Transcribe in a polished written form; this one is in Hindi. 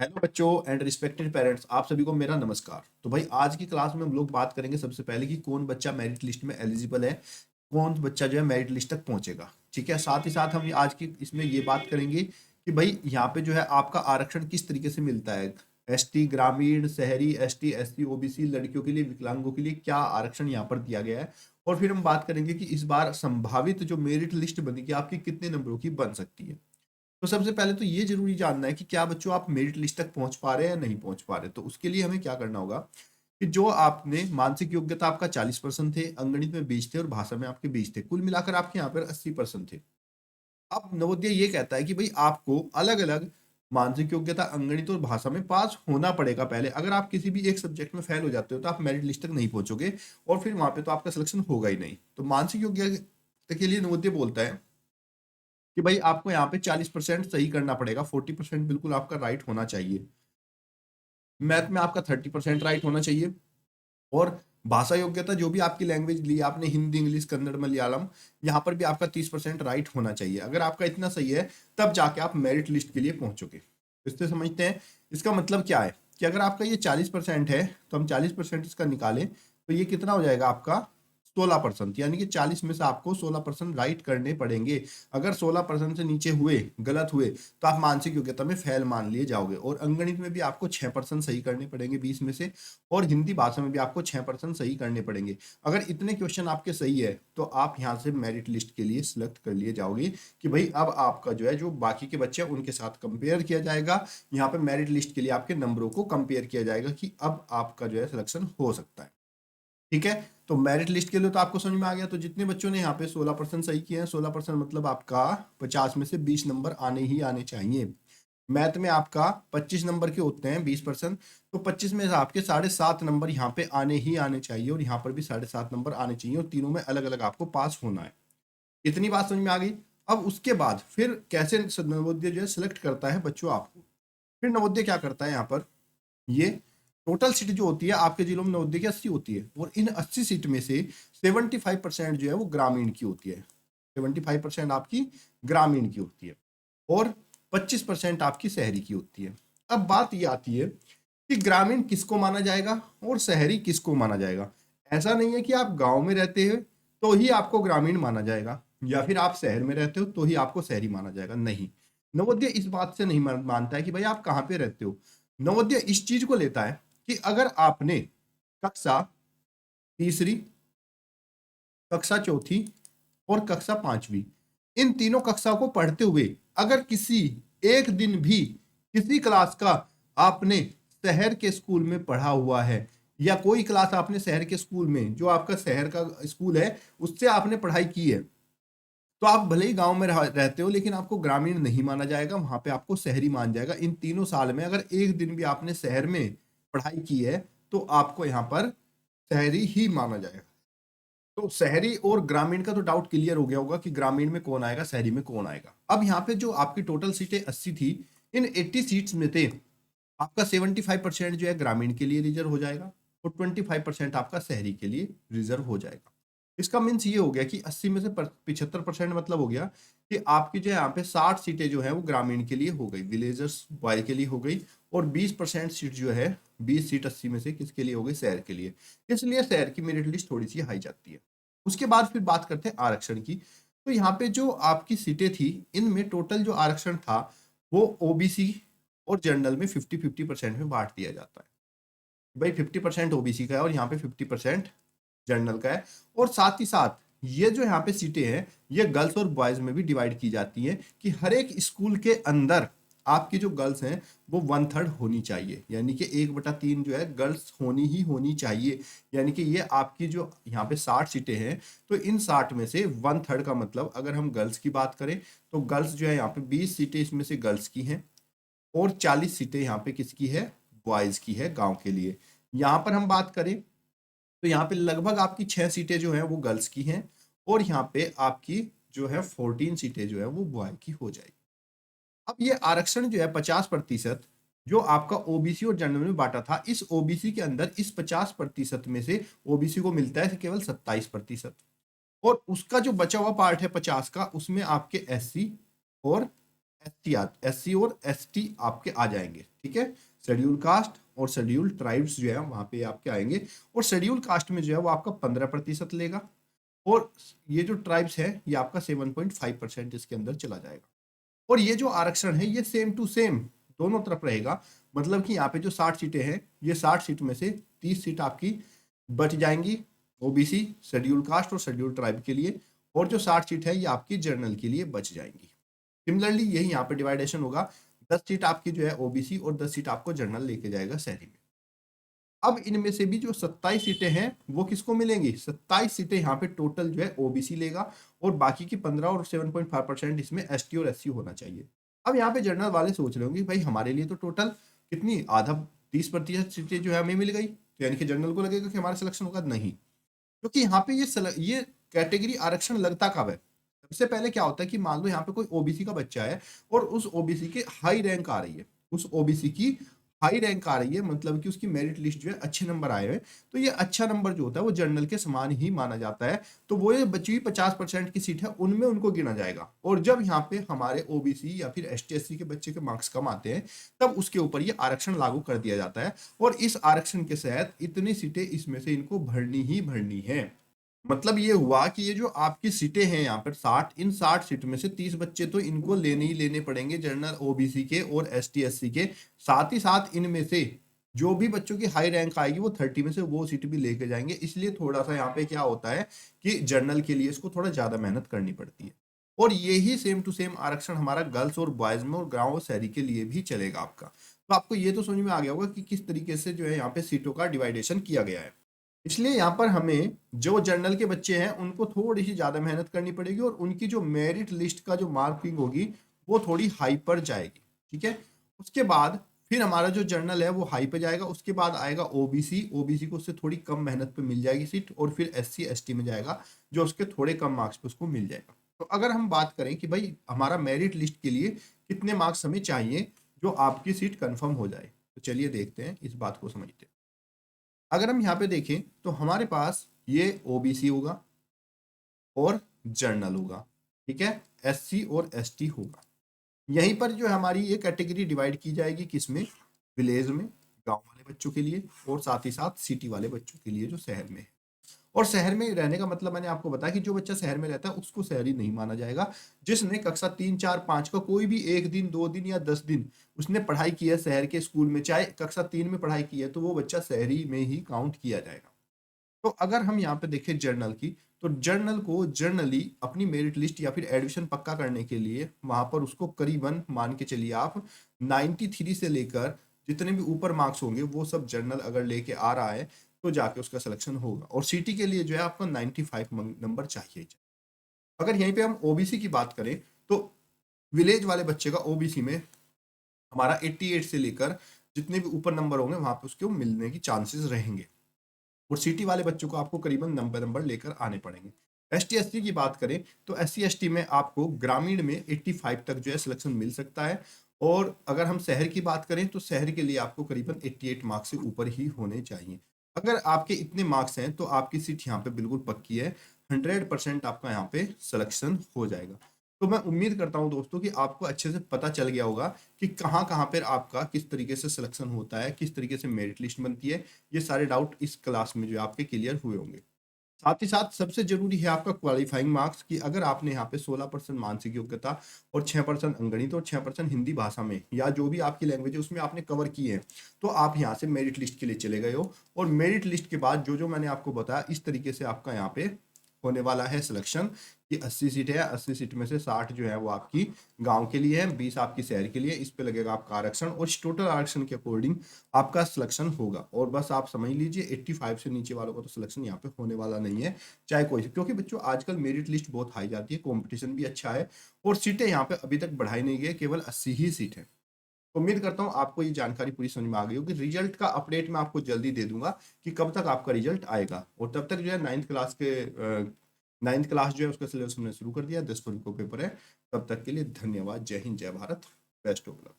हेलो बच्चों एंड रिस्पेक्टेड पेरेंट्स, आप सभी को मेरा नमस्कार। तो भाई आज की क्लास में हम लोग बात करेंगे सबसे पहले कि कौन बच्चा मेरिट लिस्ट में एलिजिबल है, कौन बच्चा जो है मेरिट लिस्ट तक पहुंचेगा। ठीक है, साथ ही साथ हम आज की इसमें ये बात करेंगे कि भाई यहाँ पे जो है आपका आरक्षण किस तरीके से मिलता है। एसटी, ग्रामीण, शहरी, एसटी, एससी, ओबीसी, लड़कियों के लिए, विकलांगों के लिए क्या आरक्षण यहाँ पर दिया गया है। और फिर हम बात करेंगे कि इस बार संभावित जो मेरिट लिस्ट बनेगी आपकी कितने नंबरों की बन सकती है। तो सबसे पहले तो ये जरूरी जानना है कि क्या बच्चों आप मेरिट लिस्ट तक पहुंच पा रहे हैं या नहीं पहुंच पा रहे। तो उसके लिए हमें क्या करना होगा कि जो आपने मानसिक योग्यता आपका 40% थे, अंगणित में 20 थे और भाषा में आपके 20 थे, कुल मिलाकर आपके यहाँ पर 80% थे। अब नवोदय ये कहता है कि भाई आपको अलग अलग मानसिक योग्यता, अंगणित और भाषा में पास होना पड़ेगा पहले। अगर आप किसी भी एक सब्जेक्ट में फेल हो जाते हो तो आप मेरिट लिस्ट तक नहीं पहुंचोगे और फिर वहां पे तो आपका सिलेक्शन होगा ही नहीं। तो मानसिक योग्यता के लिए नवोदय बोलता है कि भाई आपको यहाँ पे 40% सही करना पड़ेगा, 40% बिल्कुल आपका राइट होना चाहिए। मैथ में आपका 30% राइट होना चाहिए। और भाषा योग्यता जो भी आपकी लैंग्वेज ली आपने, हिंदी, इंग्लिश, कन्नड़, मलयालम, यहाँ पर भी आपका 30% राइट होना चाहिए। अगर आपका इतना सही है तब जाके आप मेरिट लिस्ट के लिए पहुंचोगे। इससे समझते हैं इसका मतलब क्या है कि अगर आपका ये 40% है तो हम 40% इसका निकालें तो ये कितना हो जाएगा आपका 16%। यानी कि 40 में से आपको 16% राइट करने पड़ेंगे। अगर 16% से नीचे हुए, गलत हुए, तो आप मानसिक योग्यता में फेल मान लिए जाओगे। और अंगणित में भी आपको 6% सही करने पड़ेंगे 20 में से, और हिंदी भाषा में भी आपको 6% सही करने पड़ेंगे। अगर इतने क्वेश्चन आपके सही है तो आप यहाँ से मेरिट लिस्ट के लिए सिलेक्ट कर लिए जाओगे कि भाई अब आपका जो है, जो बाकी के बच्चे हैं उनके साथ कंपेयर किया जाएगा। यहाँ पे मेरिट लिस्ट के लिए आपके नंबरों को कंपेयर किया जाएगा कि अब आपका जो है सिलेक्शन हो सकता है। ठीक है, तो मेरिट लिस्ट के लिए तो आपको समझ में आ गया। तो जितने बच्चों ने यहाँ पे 16% सही किए हैं, 16% मतलब आपका 50 में से 20 नंबर आने ही आने चाहिए। मैथ में आपका 25 नंबर के होते हैं 20%, तो 25 में से आपके 7.5 नंबर यहाँ पे आने ही आने चाहिए और यहाँ पर भी 7.5 नंबर आने चाहिए और तीनों में अलग अलग आपको पास होना है। इतनी बात समझ में आ गई। अब उसके बाद फिर कैसे नवोदय जो है सिलेक्ट करता है बच्चों आपको। फिर नवोदय क्या करता है यहाँ पर, ये टोटल सीट जो होती है आपके जिलों में नवोदय की 80 होती है और इन 80 सीट में से 75% जो है वो ग्रामीण की होती है। 75% आपकी ग्रामीण की होती है और 25% आपकी शहरी की होती है। अब बात ये आती है कि ग्रामीण किसको माना जाएगा और शहरी किसको माना जाएगा। ऐसा नहीं है कि आप गांव में रहते हो तो ही आपको ग्रामीण माना जाएगा या फिर आप शहर में रहते हो तो ही आपको शहरी माना जाएगा, नहीं। नवोदय इस बात से नहीं मानता है कि भाई आप कहाँ पे रहते हो। नवोदय इस चीज को लेता है कि अगर आपने कक्षा तीसरी, कक्षा चौथी और कक्षा पांचवी, इन तीनों कक्षा को पढ़ते हुए अगर किसी एक दिन भी किसी क्लास का आपने शहर के स्कूल में पढ़ा हुआ है या कोई क्लास आपने शहर के स्कूल में, जो आपका शहर का स्कूल है, उससे आपने पढ़ाई की है, तो आप भले ही गांव में रहते हो लेकिन आपको ग्रामीण नहीं माना जाएगा, वहां पे आपको शहरी मान जाएगा। इन तीनों साल में अगर एक दिन भी आपने शहर में पढ़ाई की है तो आपको यहाँ पर शहरी ही माना जाएगा। तो शहरी और ग्रामीण का तो डाउट क्लियर हो गया होगा कि ग्रामीण में कौन आएगा, शहरी में कौन आएगा। अब यहाँ पे जो आपकी टोटल सीटें 80 थी, इन 80 सीट्स में से आपका 75% जो है ग्रामीण के लिए रिजर्व हो जाएगा और 25% आपका शहरी के लिए रिजर्व हो जाएगा। इसका मीन्स ये हो गया कि 80 में से 75% मतलब हो गया कि आपकी जो है यहाँ पे 60 सीटें जो है वो ग्रामीण के लिए हो गई, विलेजर्स बॉय के लिए हो गई। और 20% सीट जो है, 20 सीट 80 में से किसके लिए हो गई, शहर के लिए। इसलिए शहर की मेरिट लिस्ट थोड़ी सी हाई जाती है। उसके बाद फिर बात करते हैं आरक्षण की। तो यहाँ पे जो आपकी सीटें थी, इनमें टोटल जो आरक्षण था वो ओबीसी और जनरल में 50-50% में बांट दिया जाता है। भाई 50% ओबीसी का है और यहाँ पे 50% जनरल का है। और साथ ही साथ ये जो यहाँ पे सीटें हैं ये गर्ल्स और बॉयज में भी डिवाइड की जाती हैं कि हर एक स्कूल के अंदर आपकी जो गर्ल्स हैं वो 1/3 होनी चाहिए, यानी कि 1/3 जो है गर्ल्स होनी ही होनी चाहिए। यानी कि ये आपकी जो यहाँ पे 60 सीटें हैं, तो इन 60 में से 1/3 का मतलब अगर हम गर्ल्स की बात करें तो गर्ल्स जो है यहाँ पे 20 सीटें इसमें से गर्ल्स की हैं और 40 सीटें यहाँ पे किसकी है, बॉयज की है गांव के लिए। यहाँ पर हम बात करें तो यहाँ पे लगभग आपकी 6 सीटें जो है वो गर्ल्स की हैं और यहाँ पे आपकी जो है 14 सीटें जो है वो बॉय की हो जाएगी। अब ये आरक्षण जो है 50% जो आपका ओबीसी और जनरल में बांटा था, इस ओबीसी के अंदर इस 50% में से ओबीसी को मिलता है केवल 27%। और उसका जो बचा हुआ पार्ट है 50 का, उसमें आपके एससी और SC और ST आपके आ जाएंगे, ठीक है। शेड्यूल कास्ट और शेड्यूल ट्राइब्स जो है वहां पे आपके आएंगे, और शेड्यूल कास्ट में जो है वो आपका 15% लेगा, और ये जो ट्राइब्स है ये आपका 7.5% इसके अंदर चला जाएगा। और ये जो आरक्षण है ये सेम टू सेम दोनों तरफ रहेगा, मतलब कि यहाँ पे जो 60 सीटें हैं, ये 60 सीट में से 30 सीट आपकी बच जाएंगी ओबीसी, शेड्यूल कास्ट और शेड्यूल ट्राइब के लिए, और जो 60 सीट है ये आपकी जनरल के लिए बच जाएंगी। सिमिलरली यही यहाँ पे डिवाइडेशन होगा, 10 सीट आपकी जो है ओबीसी और 10 सीट आपको जनरल लेके जाएगा शहरी में। अब इनमें से भी जो 27 सीटें हैं वो किसको मिलेंगी, 27 सीटें यहाँ पे टोटल जो है ओबीसी लेगा, और बाकी की 15 और 7.5% इसमें एसटी और एससी होना चाहिए। अब यहाँ पे जनरल वाले सोच रहे होंगे भाई हमारे लिए तो टोटल कितनी आधा 30% सीटें जो है हमें मिल गई, तो यानी कि जनरल को लगेगा कि हमारा सिलेक्शन होगा, नहीं, क्योंकि यहाँ पे ये कैटेगरी आरक्षण लगता कब है, सबसे पहले क्या होता है कि मान लो यहाँ पे कोई ओबीसी का बच्चा है और उस ओबीसी के हाई रैंक आ रही है, उस ओबीसी की हाई रैंक आ रही है, मतलब कि उसकी मेरिट लिस्ट जो है अच्छे नंबर आए हुए, तो ये अच्छा नंबर जो होता है वो जनरल के समान ही माना जाता है, तो वो ये बची हुई 50% की सीट है उनमें उनको गिना जाएगा। और जब यहाँ पे हमारे ओबीसी या फिर एसटी एससी के बच्चे के मार्क्स कम आते हैं तब उसके ऊपर ये आरक्षण लागू कर दिया जाता है, और इस आरक्षण के तहत इतनी सीटें इसमें से इनको भरनी ही भरनी है। मतलब ये हुआ कि ये जो आपकी सीटें हैं यहाँ पर 60, इन 60 सीट में से 30 बच्चे तो इनको लेने ही लेने पड़ेंगे जनरल ओबीसी के और एसटी एससी के, साथ ही साथ इनमें से जो भी बच्चों की हाई रैंक आएगी वो 30 में से वो सीट भी लेके जाएंगे, इसलिए थोड़ा सा यहाँ पे क्या होता है कि जनरल के लिए इसको थोड़ा ज्यादा मेहनत करनी पड़ती है। और यही सेम टू सेम आरक्षण हमारा गर्ल्स और बॉयज में और गाँव और शहरी के लिए भी चलेगा आपका। तो आपको ये तो समझ में आ गया होगा कि किस तरीके से जो है यहाँ पे सीटों का डिवाइडेशन किया गया है। इसलिए यहाँ पर हमें जो जनरल के बच्चे हैं उनको थोड़ी सी ज्यादा मेहनत करनी पड़ेगी, और उनकी जो मेरिट लिस्ट का जो मार्किंग होगी वो थोड़ी हाई पर जाएगी, ठीक है। उसके बाद फिर हमारा जो जनरल है वो हाई पे जाएगा, उसके बाद आएगा ओबीसी, ओबीसी को उससे थोड़ी कम मेहनत पे मिल जाएगी सीट, और फिर एससी एसटी में जाएगा जो उसके थोड़े कम मार्क्स पे उसको मिल जाएगा। तो अगर हम बात करें कि भाई हमारा मेरिट लिस्ट के लिए कितने मार्क्स हमें चाहिए जो आपकी सीट कंफर्म हो जाए, तो चलिए देखते हैं, इस बात को समझते हैं। अगर हम यहाँ पे देखें तो हमारे पास ये ओबीसी होगा और जनरल होगा, ठीक है, एससी और एसटी होगा। यहीं पर जो हमारी ये कैटेगरी डिवाइड की जाएगी किसमें, विलेज में, गांव वाले बच्चों के लिए, और साथ ही साथ सिटी वाले बच्चों के लिए जो शहर में है। और शहर में रहने का मतलब मैंने आपको बताया कि जो बच्चा शहर में रहता है उसको शहरी नहीं माना जाएगा, जिसने कक्षा 3 4 5 का कोई भी 1 दिन 2 दिन या 10 दिन उसने पढ़ाई की है शहर के स्कूल में, चाहे कक्षा 3 में पढ़ाई की है, तो वो बच्चा शहरी में ही काउंट किया जाएगा। तो अगर हम यहाँ पे देखें जर्नल की, तो जर्नल को जर्नली अपनी मेरिट लिस्ट या फिर एडमिशन पक्का करने के लिए वहां पर उसको करीबन मान के चलिए आप 93 से लेकर जितने भी ऊपर मार्क्स होंगे वो सब जर्नल अगर लेके आ रहा है तो जाके उसका सिलेक्शन होगा। और सिटी के लिए जो है आपको 95 नंबर चाहिए। अगर यहीं पे हम ओबीसी की बात करें तो विलेज वाले बच्चे का ओबीसी में हमारा 88 से लेकर जितने भी ऊपर नंबर होंगे वहां पे उसके मिलने की चांसेस रहेंगे, और सिटी वाले बच्चों को आपको करीबन 90 नंबर लेकर आने पड़ेंगे। एसटी एसटी की बात करें तो एससी एसटी में आपको ग्रामीण में 85 तक जो है सिलेक्शन मिल सकता है, और अगर हम शहर की बात करें तो शहर के लिए आपको करीबन 88 मार्क्स से ऊपर ही होने चाहिए। अगर आपके इतने मार्क्स हैं तो आपकी सीट यहाँ पे बिल्कुल पक्की है, 100% आपका यहाँ पे सिलेक्शन हो जाएगा। तो मैं उम्मीद करता हूँ दोस्तों कि आपको अच्छे से पता चल गया होगा कि कहाँ कहाँ पर आपका किस तरीके से सिलेक्शन होता है, किस तरीके से मेरिट लिस्ट बनती है। ये सारे डाउट इस क्लास में जो है आपके क्लियर हुए होंगे। साथ ही साथ सबसे जरूरी है आपका क्वालिफाइंग मार्क्स, कि अगर आपने यहाँ पे 16% मानसिक योग्यता और 6% अंगणित और 6% हिंदी भाषा में या जो भी आपकी लैंग्वेज है उसमें आपने कवर किए हैं, तो आप यहाँ से मेरिट लिस्ट के लिए चले गए हो। और मेरिट लिस्ट के बाद जो जो मैंने आपको बताया इस तरीके से आपका यहाँ पे होने वाला है सिलेक्शन, कि 80 सीट है, 80 सीट में से 60 जो है वो आपकी गांव के लिए है, 20 आपकी शहर के लिए, इस पे लगेगा आपका आरक्षण, और इस टोटल आरक्षण के अकॉर्डिंग आपका सिलेक्शन होगा। और बस आप समझ लीजिए 85 से नीचे वालों का तो सिलेक्शन यहाँ पे होने वाला नहीं है, चाहे कोई, क्योंकि बच्चों आजकल मेरिट लिस्ट बहुत हाई जाती है, कॉम्पिटिशन भी अच्छा है, और सीटें यहाँ पे अभी तक बढ़ाई नहीं गई, केवल 80 ही सीट है। उम्मीद करता हूँ आपको ये जानकारी पूरी समझ में आ गई होगी। रिजल्ट का अपडेट मैं आपको जल्दी दे दूंगा कि कब तक आपका रिजल्ट आएगा, और तब तक जो है 9th क्लास जो है उसका सिलेबस हमने शुरू कर दिया, 10 फरवरी को पेपर है। तब तक के लिए धन्यवाद, जय हिंद, जय भारत, बेस्ट ऑफ लक।